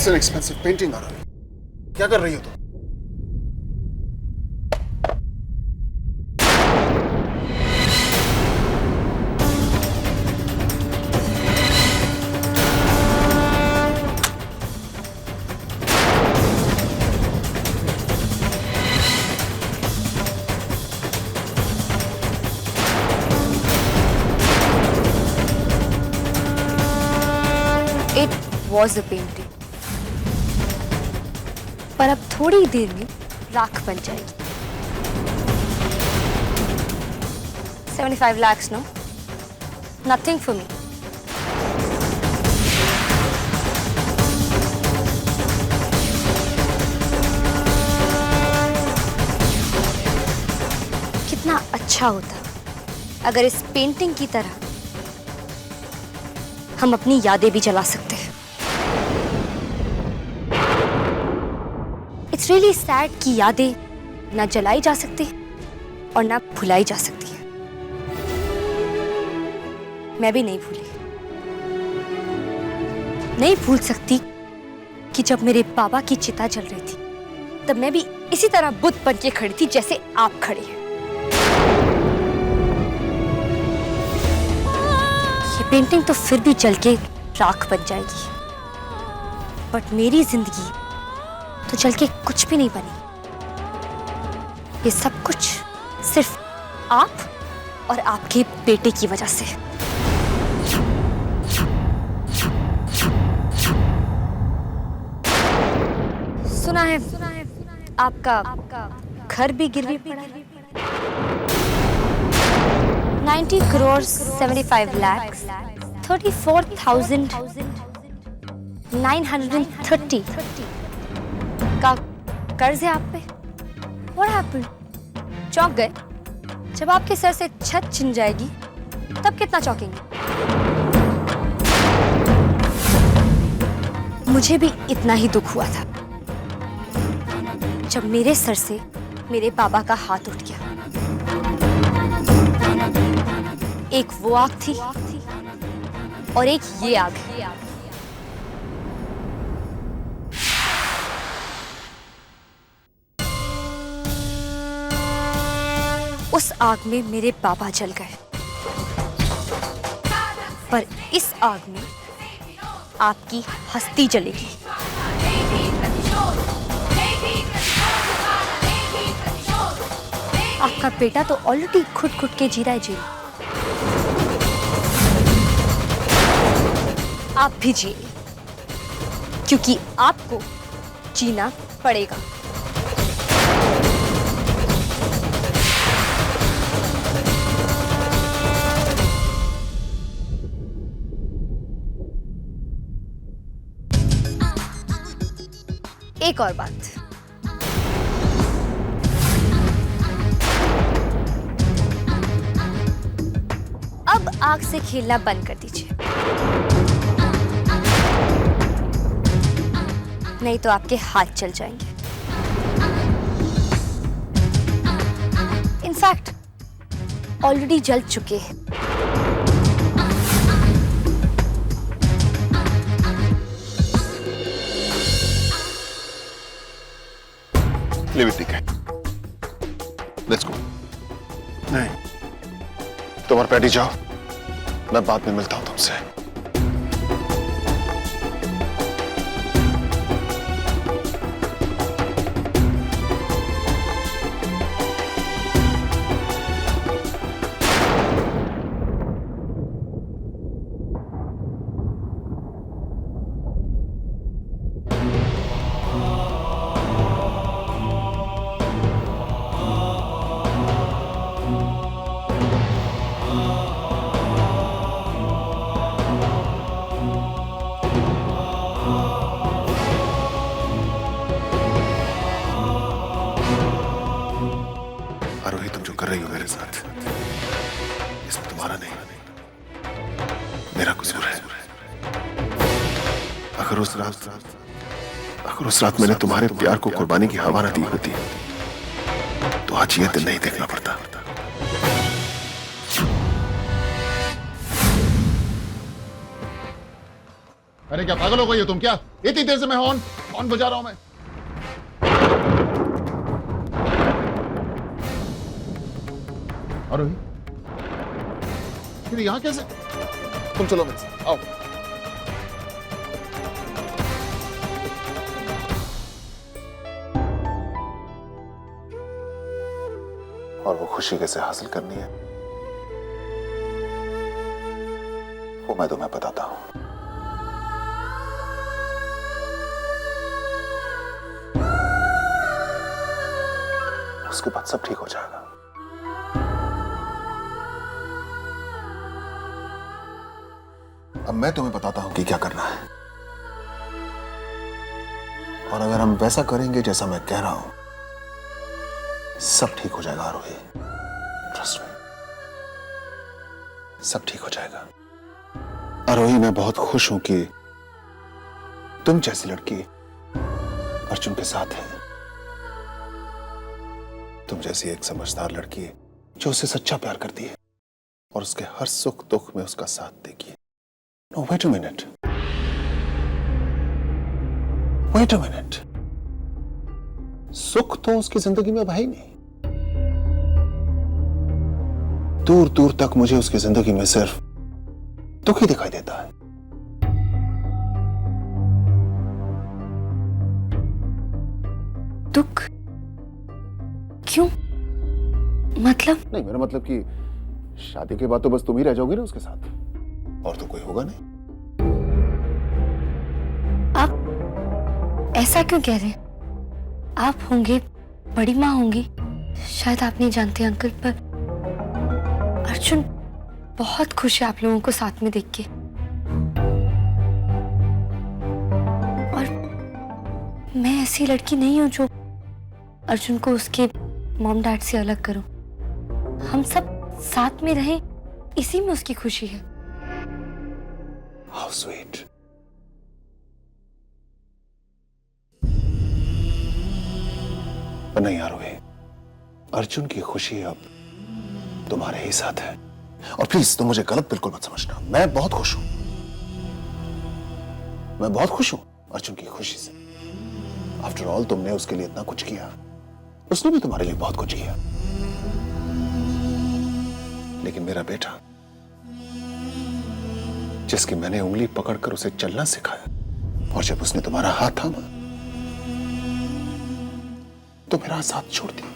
It's an expensive painting, Aravi. क्या कर रही हो तुम? It was a painting. पर अब थोड़ी देर में राख बन जाएगी। 75 lakhs, no? Nothing for me. कितना अच्छा होता अगर इस पेंटिंग की तरह हम अपनी यादें भी जला सकते हैं। इट्स रियली सैड कि यादें ना जलाई जा सकती और ना भुलाई जा सकती है। मैं भी नहीं भूली, नहीं भूल सकती कि जब मेरे बाबा की चिता जल रही थी तब मैं भी इसी तरह बुत बन के खड़ी थी जैसे आप खड़े हैं। ये पेंटिंग तो फिर भी जल के राख बन जाएगी, बट मेरी जिंदगी तो जल के कुछ भी नहीं बनी। ये सब कुछ सिर्फ आप और आपके बेटे की वजह से। सुना है आपका घर भी गिरवी पड़ा है। 90 crore 75 lakhs 34,930 का कर्ज है आप पे। What happened? चौंक गए? जब आपके सर से छत छिन जाएगी तब कितना चौंकेंगे? मुझे भी इतना ही दुख हुआ था जब मेरे सर से मेरे बाबा का हाथ उठ गया। एक वो आग थी और एक ये आग। उस आग में मेरे बाबा जल गए, पर इस आग में आपकी हस्ती जलेगी। आपका बेटा तो ऑलरेडी खुद के जी रहा है जी। आप भी जिए, क्योंकि आपको जीना पड़ेगा। एक और बात, अब आग से खेलना बंद कर दीजिए, नहीं तो आपके हाथ चल जाएंगे। इनफैक्ट ऑलरेडी जल चुके हैं। Leave it, ठीक है। Let's go। नहीं, तुम और पैडी जाओ, मैं बाद में मिलता हूं तुमसे। आरोही, तुम जो कर रही हो मेरे साथ, इसमें तुम्हारा नहीं, मेरा कसूर है। अगर उस रात मैंने तुम्हारे प्यार को कुर्बानी की हवा न दी होती तो आज ये दिन नहीं देखना पड़ता। अरे क्या पागल हो गई हो तुम? क्या इतनी देर से मैं हॉर्न बजा रहा हूं मैं? आरोही, फिर यहां कैसे? तुम चलो मेरे साथ, आओ। और वो खुशी कैसे हासिल करनी है वो मैं तुम्हें बताता हूं। उसके बाद सब ठीक हो जाएगा। अब मैं तुम्हें बताता हूं कि क्या करना है, और अगर हम वैसा करेंगे जैसा मैं कह रहा हूं, सब ठीक हो जाएगा आरोही। ट्रस्ट मी, सब ठीक हो जाएगा। आरोही, मैं बहुत खुश हूं कि तुम जैसी लड़की अर्जुन के साथ है। तुम जैसी एक समझदार लड़की जो उसे सच्चा प्यार करती है और उसके हर सुख दुख में उसका साथ देगी। No, wait a minute, wait a minute. सुख तो उसकी जिंदगी में अब है ही नहीं। दूर दूर तक मुझे उसकी जिंदगी में सिर्फ दुख ही दिखाई देता है। दुख? क्यों? मतलब? नहीं, मेरा मतलब कि शादी के बाद तो बस तुम ही रह जाओगी ना उसके साथ, और तो कोई होगा नहीं। आप ऐसा क्यों कह रहे हैं? आप होंगे, बड़ी माँ होंगी, शायद आप नहीं जानते अंकल, पर अर्जुन बहुत खुश है आप लोगों को साथ में देख के। और मैं ऐसी लड़की नहीं हूं जो अर्जुन को उसके मॉम डैड से अलग करूं। हम सब साथ में रहें, इसी में उसकी खुशी है। How sweet. पर नहीं आरोही, अर्जुन की खुशी अब तुम्हारे ही साथ है। और प्लीज तुम मुझे गलत बिल्कुल मत समझना, मैं बहुत खुश हूं। मैं बहुत खुश हूं अर्जुन की खुशी से। आफ्टर ऑल तुमने उसके लिए इतना कुछ किया, उसने भी तुम्हारे लिए बहुत कुछ किया। लेकिन मेरा बेटा, जिसकी मैंने उंगली पकड़कर उसे चलना सिखाया, और जब उसने तुम्हारा हाथ थामा तो मेरा साथ छोड़ दिया।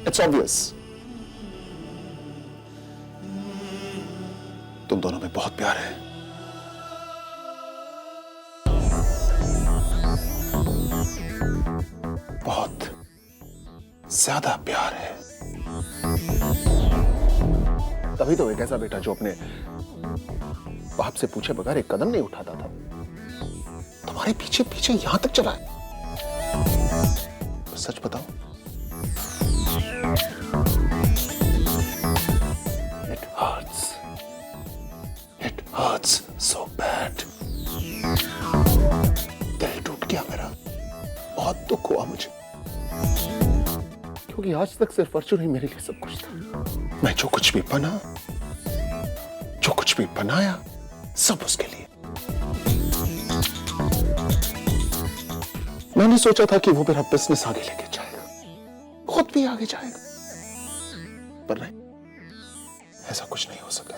इट्स ऑब्वियस, तुम दोनों में बहुत प्यार है। बहुत ज्यादा प्यार है। तभी तो एक ऐसा बेटा जो अपने बाप से पूछे बगैर एक कदम नहीं उठाता था, तुम्हारे पीछे पीछे यहां तक चला है। तो सच बताओ, It hurts so bad. दिल टूट गया मेरा, बहुत दुख हुआ मुझे, क्योंकि आज तक सिर्फ अर्जुन ही मेरे लिए सब कुछ था। मैं जो कुछ भी बना, जो कुछ भी बनाया, सब उसके लिए। मैंने सोचा था कि वो मेरा बिजनेस आगे लेके जाएगा, खुद भी आगे जाएगा, पर नहीं, ऐसा कुछ नहीं हो सका।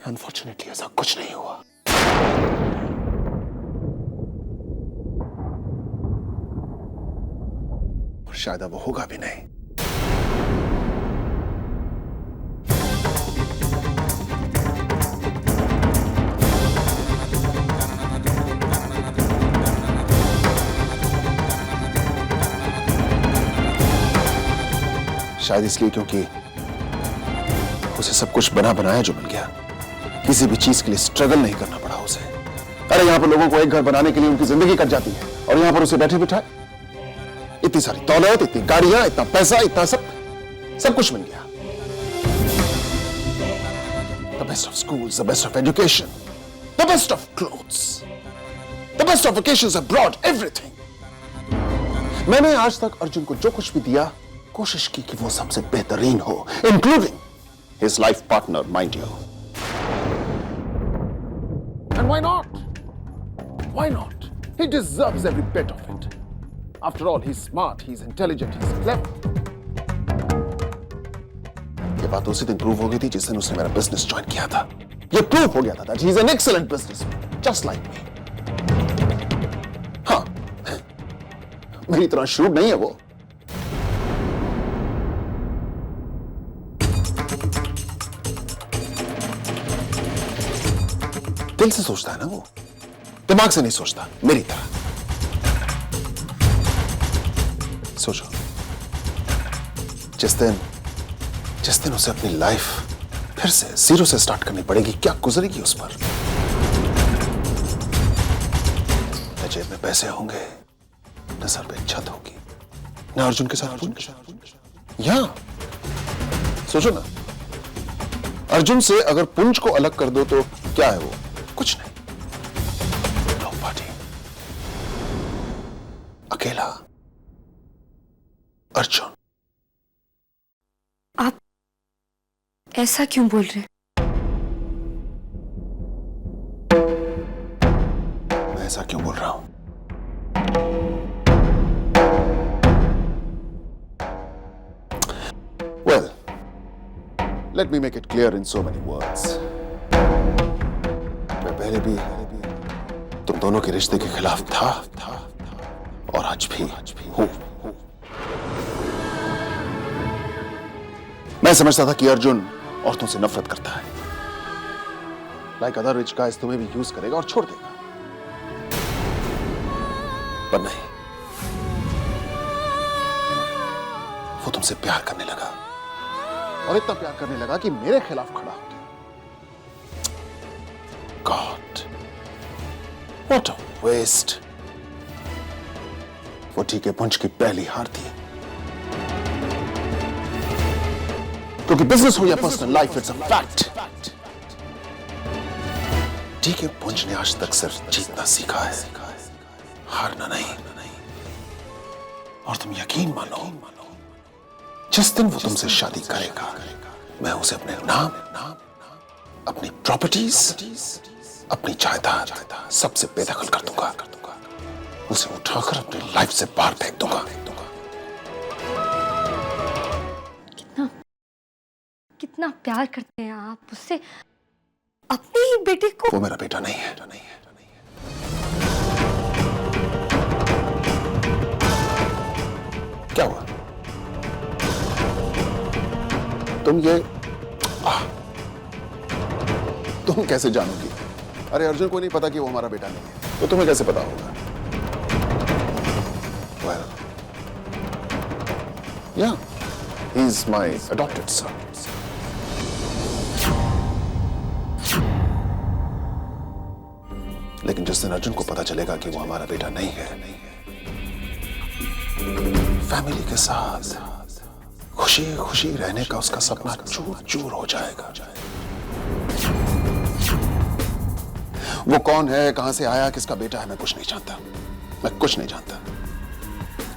अनफॉर्चुनेटली ऐसा कुछ नहीं हुआ। और शायद अब होगा भी नहीं। शायद इसलिए क्योंकि उसे सब कुछ बना बनाया जो मिल गया, किसी भी चीज के लिए स्ट्रगल नहीं करना पड़ा उसे। अरे यहां पर लोगों को एक घर बनाने के लिए उनकी जिंदगी कट जाती है, और यहां पर उसे बैठे बिठाए इतनी सारी दौलत, इतनी गाड़ियां, इतना पैसा, इतना सब कुछ मिल गया। The best of schools, the best of education, the best of clothes, the best of vacations abroad, everything. मैंने आज तक अर्जुन को जो कुछ भी दिया कोशिश की कि वो सबसे बेहतरीन हो, including his life partner, mind you. And why not? Why not? He deserves every bit of it. After all, he is smart, he is intelligent, he is clever. ये बात उसी दिन प्रूव हो गई थी जिस दिन उसने मेरा बिजनेस ज्वाइन किया था। ये प्रूव हो गया था that he is an excellent businessman, just like me. हाँ, मेरी तरह श्रूड नहीं है वो। दिल से सोचता है ना वो, दिमाग से नहीं सोचता, मेरी तरह। सोचो, जिस दिन उसे अपनी लाइफ फिर से जीरो से स्टार्ट करनी पड़ेगी, क्या गुजरेगी उस पर। न जेब में पैसे होंगे, न सर पे छत होगी, न अर्जुन के साथ या सोचो ना, अर्जुन से अगर पुंज को अलग कर दो तो क्या है वो? कुछ नहीं। नोबडी। अकेला अर्जुन। आप ऐसा क्यों बोल रहे? मैं ऐसा क्यों बोल रहा हूं? Well, let me make it clear in so many words. मैं पहले भी तुम दोनों के रिश्ते के खिलाफ था और आज भी हूं। मैं समझता था कि अर्जुन औरतों से नफरत करता है। Like other rich guys, तुम्हें भी यूज करेगा और छोड़ देगा। पर नहीं, वो तुमसे प्यार करने लगा और इतना प्यार करने लगा कि मेरे खिलाफ खड़ा हो गया। God, what a waste। वो ठीक है, पुंज की पहली हार थी, क्योंकि बिजनेस हो या personal life, it's a fact. ठीक है, पुंज ने आज तक सिर्फ जीतना सीखा है, हारना नहीं। और तुम यकीन मानो, जिस दिन वो तुमसे शादी करेगा, मैं उसे अपने नाम, अपनी प्रॉपर्टीज, अपनी जायदाद सबसे बेदखल कर दूंगा। उसे उठाकर अपनी लाइफ से बाहर फेंक दूंगा। कितना प्यार करते हैं आप उससे, अपने ही बेटे को। वो मेरा बेटा नहीं है। क्या हुआ? तुम कैसे जानोगी? अरे अर्जुन को नहीं पता कि वो हमारा बेटा नहीं है, तो तुम्हें कैसे पता होगा? Well, yeah, he's my adopted son. लेकिन जिस दिन अर्जुन को पता चलेगा कि वो हमारा बेटा नहीं है, फैमिली के साथ खुशी खुशी रहने का उसका सपना चूर चूर हो जाएगा। वो कौन है, कहां से आया, किसका बेटा है, मैं कुछ नहीं जानता।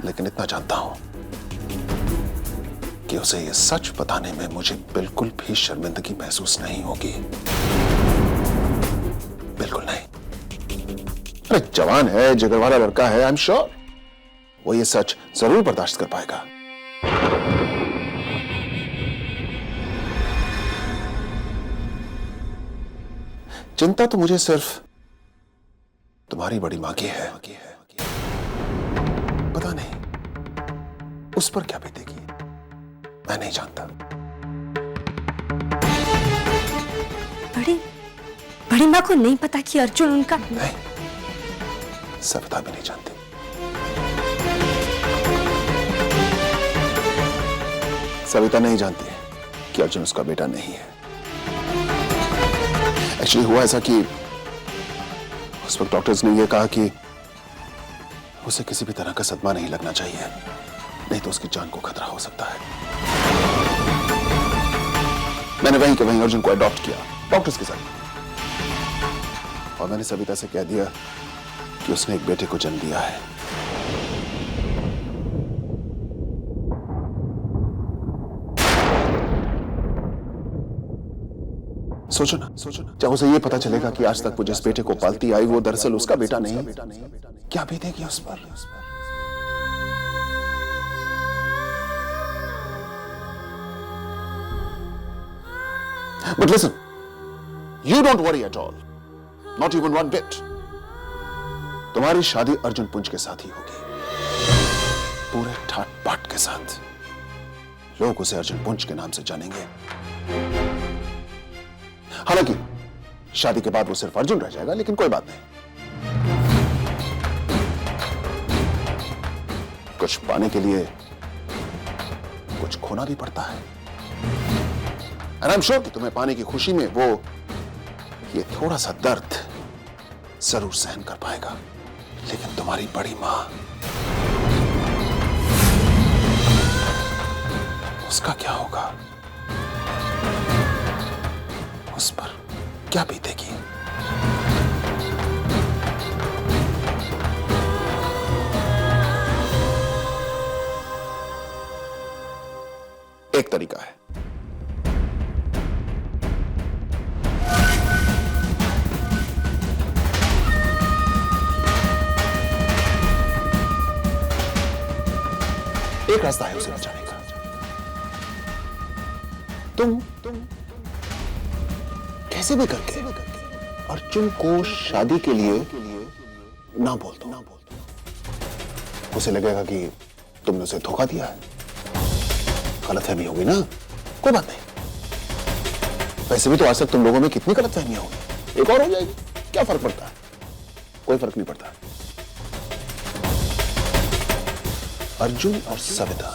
लेकिन इतना जानता हूं कि उसे ये सच बताने में मुझे बिल्कुल भी शर्मिंदगी महसूस नहीं होगी। बिल्कुल नहीं। अरे जवान है, जिगर वाला लड़का है, आई एम श्योर वो ये सच जरूर बर्दाश्त कर पाएगा। चिंता तो मुझे सिर्फ तुम्हारी बड़ी मां की है। पता नहीं उस पर क्या बीतेगी, मैं नहीं जानता। बड़ी मां को नहीं पता कि अर्जुन उनका? नहीं, सविता भी नहीं जानती। सविता नहीं जानती है कि अर्जुन उसका बेटा नहीं है। एक्चुअली हुआ ऐसा कि उस वक्त डॉक्टर्स ने यह कहा कि उसे किसी भी तरह का सदमा नहीं लगना चाहिए, नहीं तो उसकी जान को खतरा हो सकता है। मैंने वहीं के वहीं अर्जुन को अडॉप्ट किया डॉक्टर्स के साथ, और मैंने सविता से कह दिया कि उसने एक बेटे को जन्म दिया है। सोचो ना, जब उसे ये पता चलेगा कि आज तक वो जिस बेटे को पालती आई वो दरअसल उसका बेटा नहीं, क्या बीतेगी उस पर? But listen, you don't worry at all, not even one bit. तुम्हारी शादी अर्जुन पुंज के साथ ही होगी, पूरे ठाट बाट के साथ। लोग उसे अर्जुन पुंज के नाम से जानेंगे। हालांकि शादी के बाद वो सिर्फ अर्जुन रह जाएगा, लेकिन कोई बात नहीं। कुछ पाने के लिए कुछ खोना भी पड़ता है। And I'm sure कि तुम्हें पाने की खुशी में वो ये थोड़ा सा दर्द जरूर सहन कर पाएगा, लेकिन तुम्हारी बड़ी मां, उसका क्या होगा? उस पर क्या बीतेगी? एक तरीका है, एक रास्ता है उसे बचाने का। तुम कैसे भी करके अर्जुन को शादी के लिए ना बोल दो। उसे लगेगा कि तुमने उसे धोखा दिया है, गलतफहमी होगी ना, कोई बात नहीं। वैसे भी तो आज तक तुम लोगों में कितनी गलतफहमियां होगी, एक और हो जाएगी, क्या फर्क पड़ता है? कोई फर्क नहीं पड़ता। अर्जुन और सविता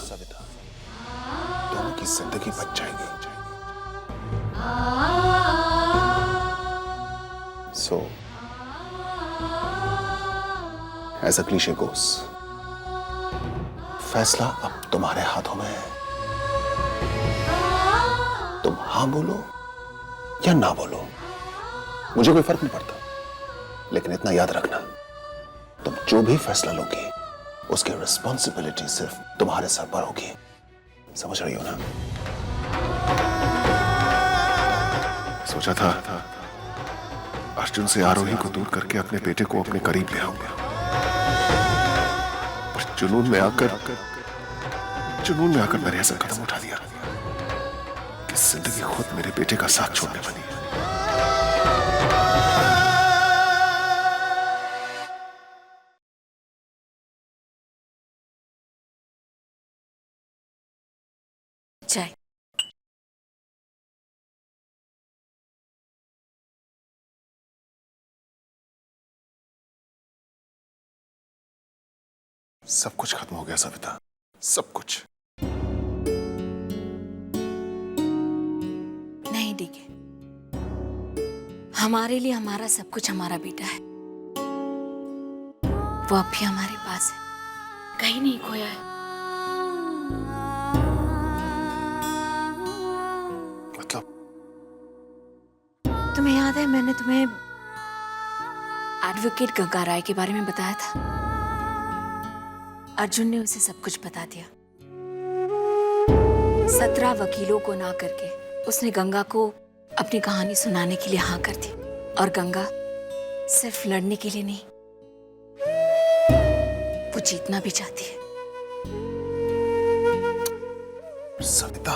दोनों की जिंदगी बच जाएगी। So, as a cliche goes, फैसला अब तुम्हारे हाथों में है। तुम हाँ बोलो या ना बोलो, मुझे कोई फर्क नहीं पड़ता, लेकिन इतना याद रखना, तुम जो भी फैसला लोगे उसकी रिस्पॉन्सिबिलिटी सिर्फ तुम्हारे सर पर होगी। समझ रही हो ना? सोचा था अर्जुन से आरोही को दूर करके अपने बेटे को अपने करीब ले आऊंगा, पर जुनून में आकर मैंने ऐसा कदम उठा दिया कि जिंदगी खुद मेरे बेटे का साथ छोड़ने वाली है। चाय। सब कुछ खत्म हो गया सविता, सब कुछ। नहीं डीके, हमारे लिए हमारा सब कुछ हमारा बेटा है। वो अब भी हमारे पास है, कहीं नहीं खोया है। मतलब? तुम्हें याद है मैंने तुम्हें एडवोकेट गंगा राय के बारे में बताया था? अर्जुन ने उसे सब कुछ बता दिया। 17 वकीलों को ना करके उसने गंगा को अपनी कहानी सुनाने के लिए हाँ कर दी। और गंगा सिर्फ लड़ने के लिए नहीं, वो जीतना भी चाहती है। सविता,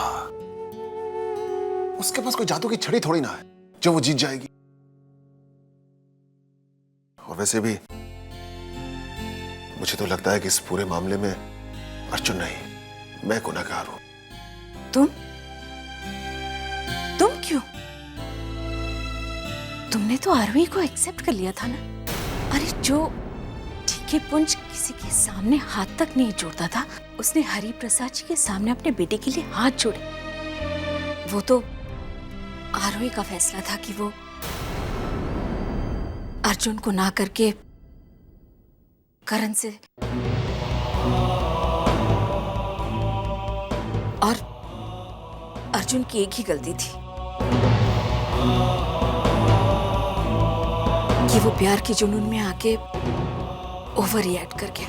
उसके पास कोई जादू की छड़ी थोड़ी ना है जो वो जीत जाएगी। और वैसे भी मुझे तो लगता है कि इस पूरे मामले में अर्जुन नहीं, मैं गुनहगार हूं। तुम क्यों? तुमने तो आरोही को एक्सेप्ट कर लिया था ना। अरे जो डीके पुंज किसी के सामने हाथ तक नहीं जोड़ता था, उसने हरि प्रसाद जी के सामने अपने बेटे के लिए हाथ जोड़े। वो तो आरोही का फैसला था कि वो अर्जुन को ना करके करण से और अर्जुन की एक ही गलती थी कि वो प्यार के जुनून में आके ओवर रिएक्ट कर गया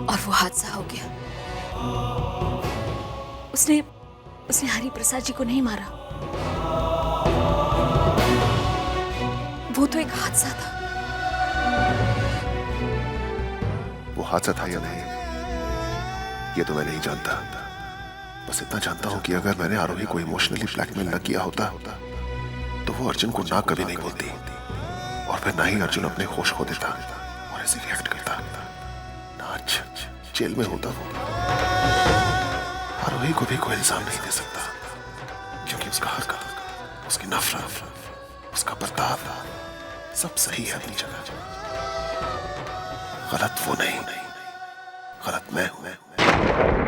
और वो हादसा हो गया। उसने उसने हरि प्रसाद जी को नहीं मारा। वो तो एक हादसा था। वो हादसा था या नहीं ये तो मैं नहीं जानता। बस इतना जानता हूं कि अगर मैंने आरोही को इमोशनली ब्लैकमेल न किया होता तो वो अर्जुन को ना कभी नहीं बोलती और फिर ना ही अर्जुन अपने होश खो देता और ऐसे रिएक्ट करता। ना आज जेल में होता वो। आरोही को भी कोई इल्जाम नहीं दे सकता क्योंकि उसका हरकत, उसकी नफरत, उसका बर्ताव सब सही है अपनी जगह। गलत वो नहीं, गलत मैं हूं।